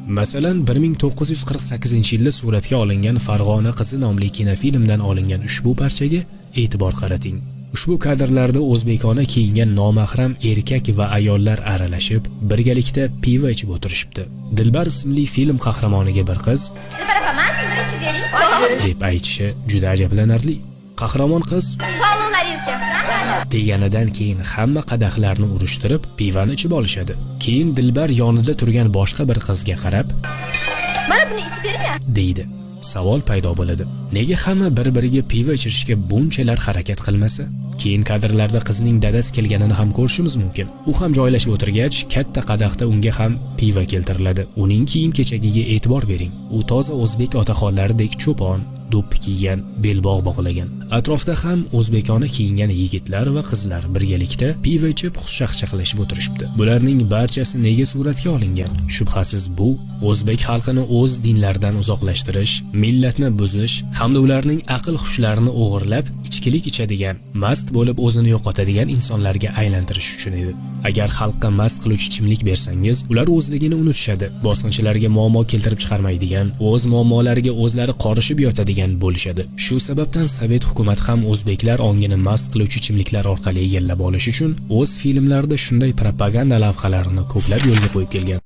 Masalan, 1948-yilda suratga olingan Farg'ona qizi nomli kinofilmdan olingan ushbu parchaga e'tibor qarating. Ushbu kadrlarda o'zbekona kiyingan nomahram erkak va ayollar aralashib, birgalikda pivo ichib o'tirishibdi. Dilbar ismli film qahramoniga bir qiz deb aytishi juda ajablanarli. Qahramon qiz deganidan keyin hamma qadahlarni urishtirib, pivani ichib olishadi. Keyin Dilbar yonida turgan boshqa bir qizga qarab, "Mana buni ichib bering" deydi. Savol paydo bo'ladi. Nega hamma bir-biriga pivo ichirishga bunchalar harakat qilmasa? Keyin kadrlarda qizning dadasi kelganini ham ko'rishimiz mumkin. U ham joylashib o'tirgach, katta qadahda unga ham pivo keltiriladi. Uning kiyim-kechagiga e'tibor bering. U toza o'zbek otaxonlaridek cho'pon, do'ppi kiygan, belbog' bog'lagan. Atrofda ham o'zbekona kiyingan yigitlar va qizlar birgalikda pivo ichib xushchaqchaqlashib o'tirishibdi. Bularning barchasi nega suratga olingan? Shubhasiz bu o'zbek xalqini o'z dinlaridan uzoqlashtirish, millatni buzish hamda ularning aql-xushlarini o'g'irlab, ichkilik ichadigan, mast bo'lib o'zini yo'qotadigan insonlarga aylantirish uchun edi. Agar xalqqa mast qiluvchi ichimlik bersangiz, ular o'zligini unutishadi, bosqinchilarga muammo keltirib chiqarmaydigan, o'z muammolariga o'zlari qorishib yotadigan bo'lishadi. Shu sababdan Sovet hukumat ham o'zbeklar ongini mast qiluvchi ichimliklar orqali egallab olish uchun o'z filmlarida shunday propaganda lavhalarini ko'plab yo'lga qo'yib kelgan.